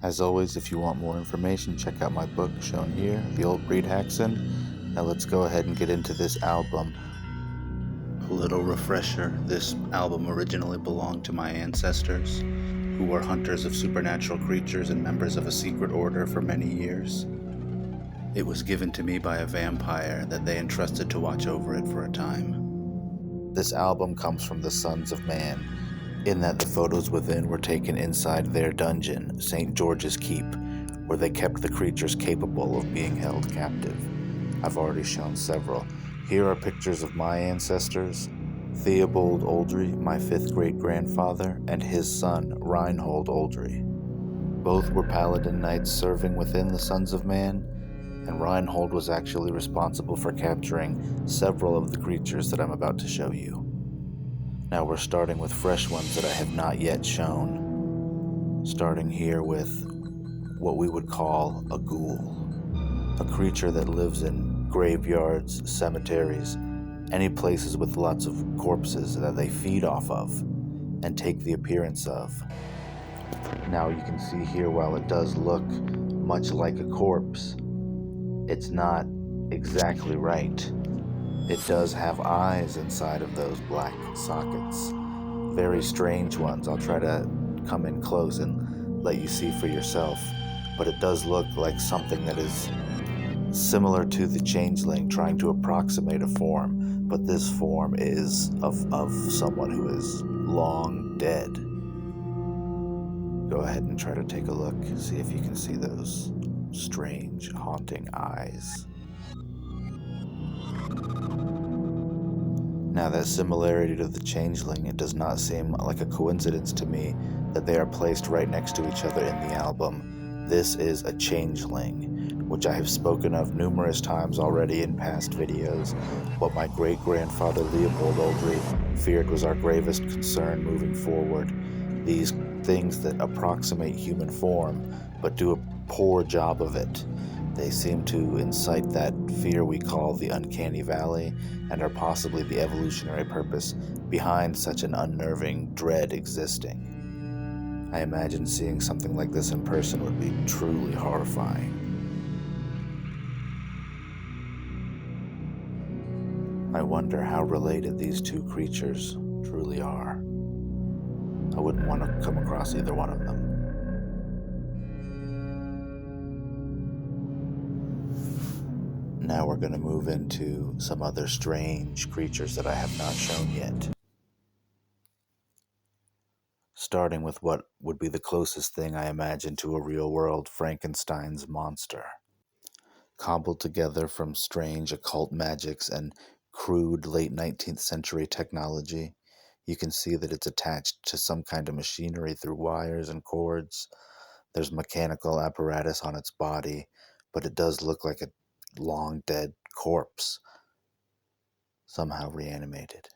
As always, if you want more information, check out my book shown here, The Old Breed Haxan. Now let's go ahead and get into this album. A little refresher, this album originally belonged to my ancestors, who were hunters of supernatural creatures and members of a secret order for many years. It was given to me by a vampire that they entrusted to watch over it for a time. This album comes from the Sons of Man, in that the photos within were taken inside their dungeon, St. George's Keep, where they kept the creatures capable of being held captive. I've already shown several. Here are pictures of my ancestors, Theobald Oldrey, my 5th great-grandfather, and his son, Reinhold Oldrey. Both were paladin knights serving within the Sons of Man, and Reinhold was actually responsible for capturing several of the creatures that I'm about to show you. Now we're starting with fresh ones that I have not yet shown. Starting here with what we would call a ghoul. A creature that lives in graveyards, cemeteries, any places with lots of corpses that they feed off of and take the appearance of. Now you can see here, while it does look much like a corpse, it's not exactly right. It does have eyes inside of those black sockets. Very strange ones. I'll try to come in close and let you see for yourself. But it does look like something that is similar to the changeling, trying to approximate a form. But this form is of someone who is long dead. Go ahead and try to take a look. See if you can see those strange, haunting eyes. Now, that similarity to the changeling, it does not seem like a coincidence to me that they are placed right next to each other in the album. This is a changeling, which I have spoken of numerous times already in past videos. What my great-grandfather Leopold Oldrey feared was our gravest concern moving forward. These things that approximate human form, but do a poor job of it. They seem to incite that fear we call the uncanny valley, and are possibly the evolutionary purpose behind such an unnerving dread existing. I imagine seeing something like this in person would be truly horrifying. I wonder how related these two creatures truly are. I wouldn't want to come across either one of them. Now we're going to move into some other strange creatures that I have not shown yet. Starting with what would be the closest thing I imagine to a real-world Frankenstein's monster. Cobbled together from strange occult magics and crude late 19th century technology, you can see that it's attached to some kind of machinery through wires and cords. There's mechanical apparatus on its body, but it does look like a long dead corpse, somehow reanimated.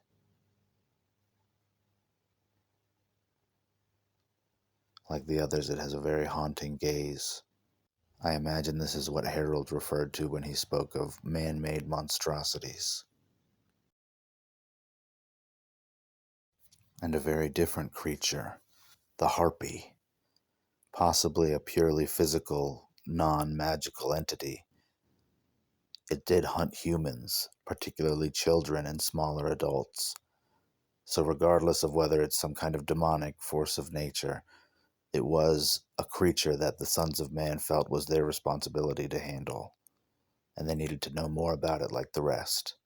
Like the others, it has a very haunting gaze. I imagine this is what Harold referred to when he spoke of man-made monstrosities. And a very different creature, the Harpy, possibly a purely physical, non-magical entity. It did hunt humans, particularly children and smaller adults. So regardless of whether it's some kind of demonic force of nature, it was a creature that the Sons of Man felt was their responsibility to handle, and they needed to know more about it like the rest.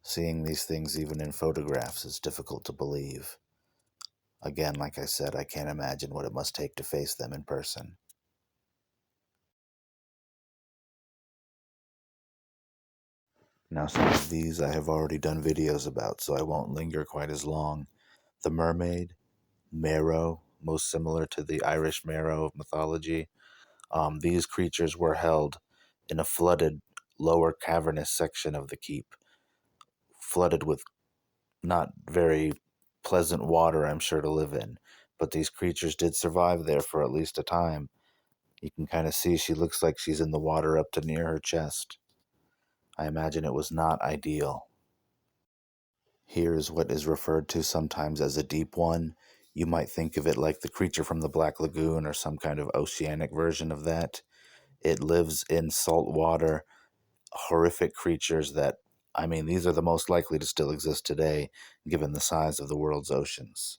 Seeing these things even in photographs is difficult to believe. Again, like I said, I can't imagine what it must take to face them in person. Now, some of these I have already done videos about, so I won't linger quite as long. The Mermaid Marrow, most similar to the Irish Marrow of mythology. These creatures were held in a flooded lower cavernous section of the keep, flooded with not very pleasant water, I'm sure, to live in. But these creatures did survive there for at least a time. You can kind of see she looks like she's in the water up to near her chest. I imagine it was not ideal. Here is what is referred to sometimes as a deep one. You might think of it like the creature from the Black Lagoon or some kind of oceanic version of that. It lives in salt water, horrific creatures that, I mean, these are the most likely to still exist today, given the size of the world's oceans.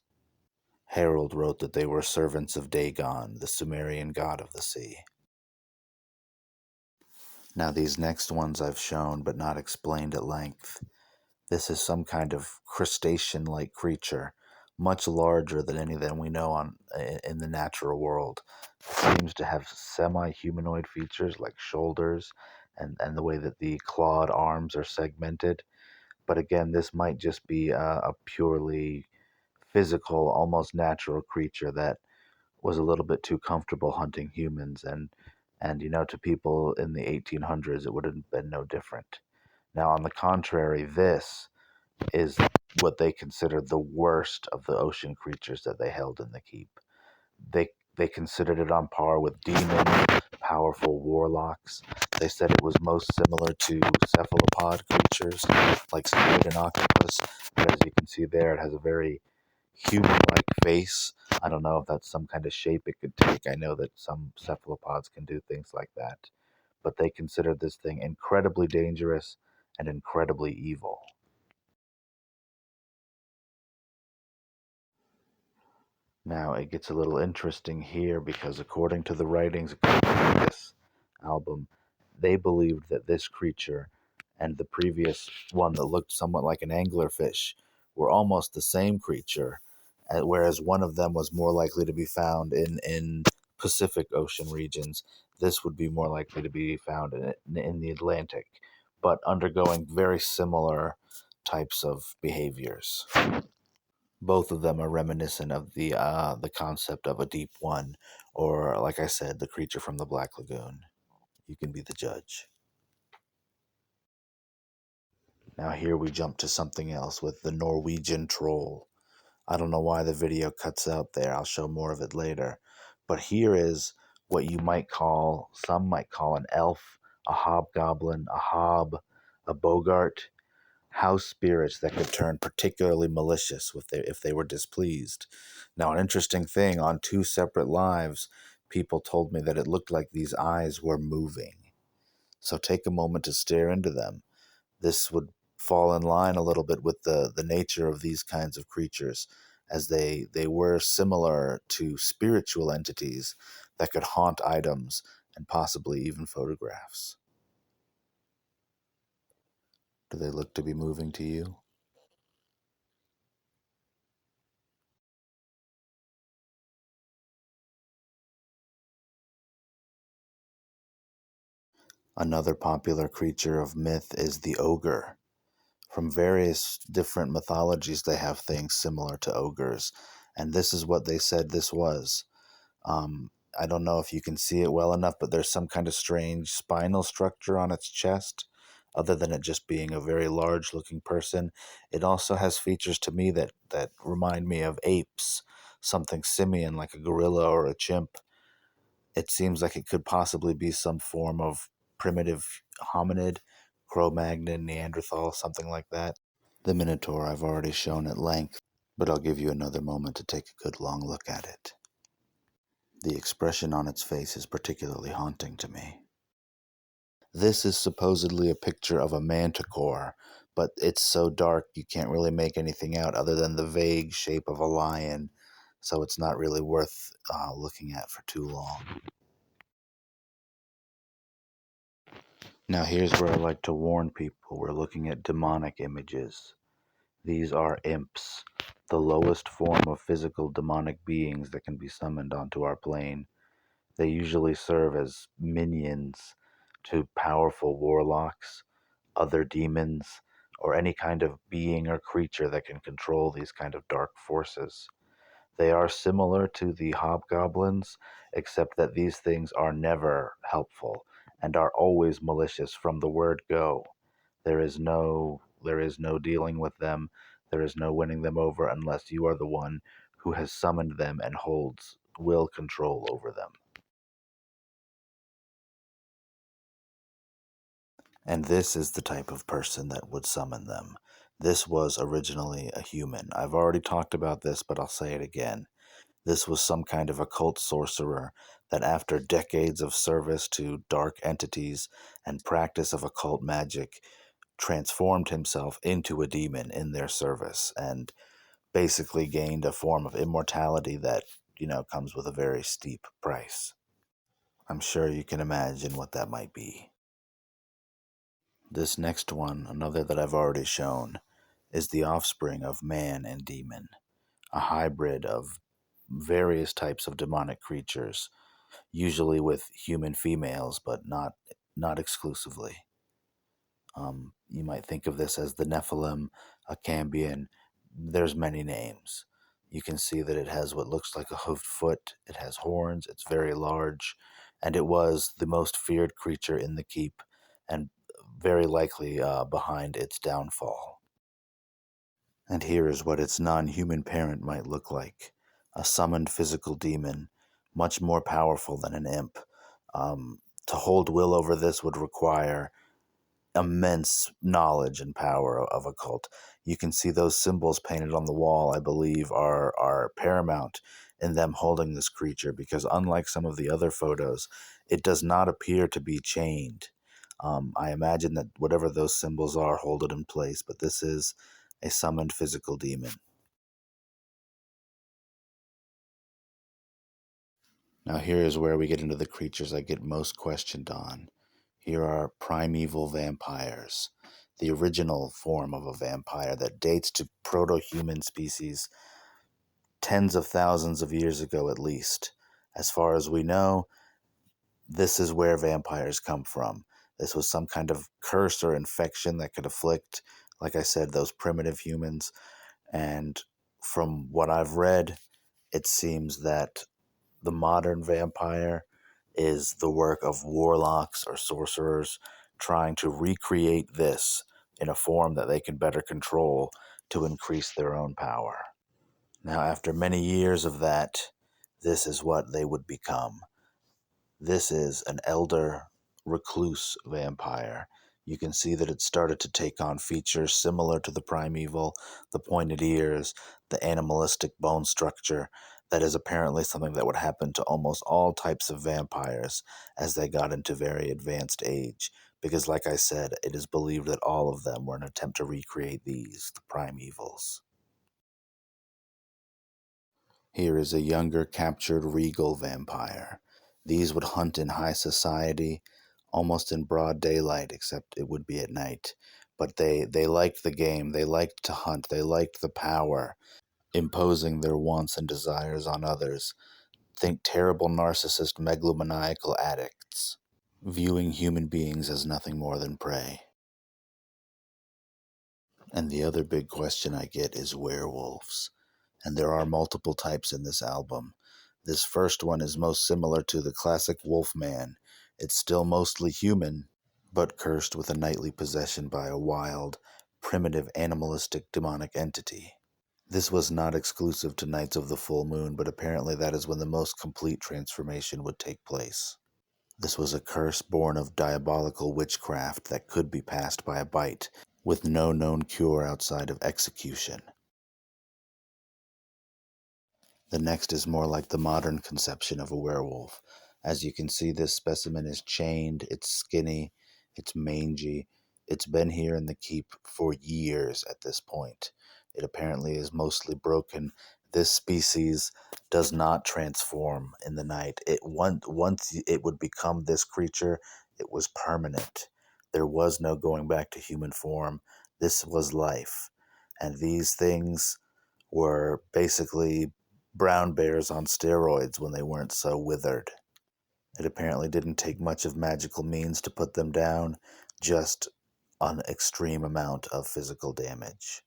Harold wrote that they were servants of Dagon, the Sumerian god of the sea. Now, these next ones I've shown but not explained at length. This is some kind of crustacean-like creature, much larger than any that we know in the natural world. It seems to have semi-humanoid features like shoulders and the way that the clawed arms are segmented. But again, this might just be a purely physical, almost natural creature that was a little bit too comfortable hunting humans, and to people in the 1800s it would have been no different. Now, on the contrary, this is what they considered the worst of the ocean creatures that they held in the keep. They considered it on par with demons, powerful warlocks. They said it was most similar to cephalopod creatures like squid and octopus, but as you can see there, it has a very human-like face. I don't know if that's some kind of shape it could take. I know that some cephalopods can do things like that, but they considered this thing incredibly dangerous and incredibly evil. Now it gets a little interesting here because according to the writings accompanying this album, they believed that this creature and the previous one that looked somewhat like an anglerfish were almost the same creature, whereas one of them was more likely to be found in Pacific Ocean regions. This would be more likely to be found in the Atlantic, but undergoing very similar types of behaviors. Both of them are reminiscent of the concept of a deep one, or like I said, the creature from the Black Lagoon. You can be the judge. Now here we jump to something else with the Norwegian Troll. I don't know why the video cuts out there. I'll show more of it later. But here is what some might call an elf, a hobgoblin, a hob, a bogart, house spirits that could turn particularly malicious if they were displeased. Now, an interesting thing, on two separate lives, people told me that it looked like these eyes were moving. So take a moment to stare into them. This would fall in line a little bit with the nature of these kinds of creatures, as they were similar to spiritual entities that could haunt items and possibly even photographs. Do they look to be moving to you? Another popular creature of myth is the ogre. From various different mythologies, they have things similar to ogres, and this is what they said this was. I don't know if you can see it well enough, but there's some kind of strange spinal structure on its chest, other than it just being a very large-looking person. It also has features to me that remind me of apes, something simian like a gorilla or a chimp. It seems like it could possibly be some form of primitive hominid, Cro-Magnon, Neanderthal, something like that. The Minotaur I've already shown at length, but I'll give you another moment to take a good long look at it. The expression on its face is particularly haunting to me. This is supposedly a picture of a manticore, but it's so dark you can't really make anything out other than the vague shape of a lion, so it's not really worth looking at for too long. Now here's where I like to warn people. We're looking at demonic images. These are imps, the lowest form of physical demonic beings that can be summoned onto our plane. They usually serve as minions to powerful warlocks, other demons, or any kind of being or creature that can control these kind of dark forces. They are similar to the hobgoblins, except that these things are never helpful and are always malicious from the word go. There is no dealing with them. There is no winning them over unless you are the one who has summoned them and holds will control over them. And this is the type of person that would summon them. This was originally a human. I've already talked about this, but I'll say it again. This was some kind of occult sorcerer that, after decades of service to dark entities and practice of occult magic, transformed himself into a demon in their service and basically gained a form of immortality that, comes with a very steep price. I'm sure you can imagine what that might be. This next one, another that I've already shown, is the offspring of man and demon, a hybrid of various types of demonic creatures, usually with human females, but not exclusively. You might think of this as the Nephilim, a Cambion. There's many names. You can see that it has what looks like a hoofed foot. It has horns. It's very large, and it was the most feared creature in the keep, and very likely behind its downfall. And here is what its non-human parent might look like: a summoned physical demon, much more powerful than an imp. To hold will over this would require immense knowledge and power of occult. You can see those symbols painted on the wall, I believe, are paramount in them holding this creature, because unlike some of the other photos, it does not appear to be chained. I imagine that whatever those symbols are hold it in place, but this is a summoned physical demon. Now here is where we get into the creatures I get most questioned on. Here are primeval vampires, the original form of a vampire that dates to proto-human species tens of thousands of years ago at least. As far as we know, this is where vampires come from. This was some kind of curse or infection that could afflict, like I said, those primitive humans. And from what I've read, it seems that the modern vampire is the work of warlocks or sorcerers trying to recreate this in a form that they can better control to increase their own power. Now, after many years of that, this is what they would become. This is an elder recluse vampire. You can see that it started to take on features similar to the primeval, the pointed ears, the animalistic bone structure. That is apparently something that would happen to almost all types of vampires as they got into very advanced age. Because, like I said, it is believed that all of them were an attempt to recreate these, the primevals. Here is a younger captured Regal vampire. These would hunt in high society, almost in broad daylight, except it would be at night. But they liked the game, they liked to hunt, they liked the power, imposing their wants and desires on others. Think terrible narcissist megalomaniacal addicts, viewing human beings as nothing more than prey. And the other big question I get is werewolves. And there are multiple types in this album. This first one is most similar to the classic Wolfman. It's still mostly human, but cursed with a nightly possession by a wild, primitive, animalistic, demonic entity. This was not exclusive to nights of the full moon, but apparently that is when the most complete transformation would take place. This was a curse born of diabolical witchcraft that could be passed by a bite, with no known cure outside of execution. The next is more like the modern conception of a werewolf. As you can see, this specimen is chained, it's skinny, it's mangy. It's been here in the keep for years at this point. It apparently is mostly broken. This species does not transform in the night. Once it would become this creature, it was permanent. There was no going back to human form. This was life. And these things were basically brown bears on steroids when they weren't so withered. It apparently didn't take much of magical means to put them down, just an extreme amount of physical damage.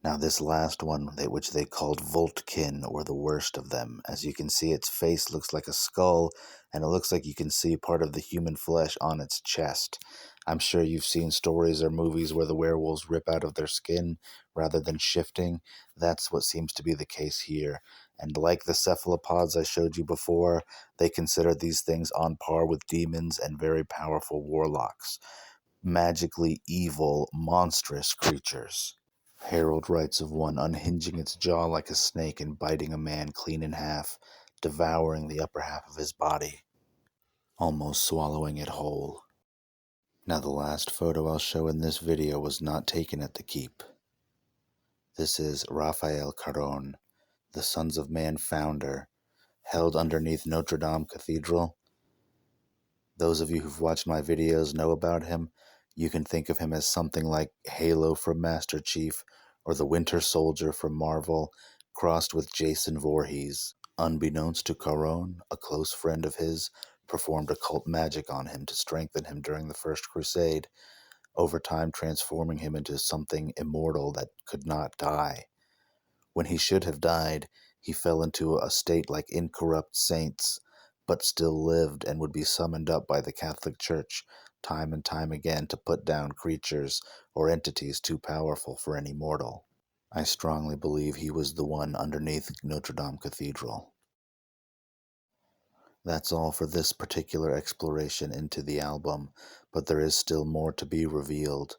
Now this last one, which they called Voltkin, were the worst of them. As you can see, its face looks like a skull, and it looks like you can see part of the human flesh on its chest. I'm sure you've seen stories or movies where the werewolves rip out of their skin rather than shifting. That's what seems to be the case here. And like the cephalopods I showed you before, they consider these things on par with demons and very powerful warlocks. magically evil, monstrous creatures. Harold writes of one unhinging its jaw like a snake and biting a man clean in half, devouring the upper half of his body, almost swallowing it whole. Now, the last photo I'll show in this video was not taken at the keep. This is Rafael Caron, the Sons of Man founder, held underneath Notre Dame Cathedral. Those of you who've watched my videos know about him. You can think of him as something like Halo from Master Chief or the Winter Soldier from Marvel, crossed with Jason Voorhees. Unbeknownst to Caron, a close friend of his performed occult magic on him to strengthen him during the First Crusade, over time transforming him into something immortal that could not die. When he should have died, he fell into a state like incorrupt saints, but still lived and would be summoned up by the Catholic Church time and time again to put down creatures or entities too powerful for any mortal. I strongly believe he was the one underneath Notre Dame Cathedral. That's all for this particular exploration into the album, but there is still more to be revealed.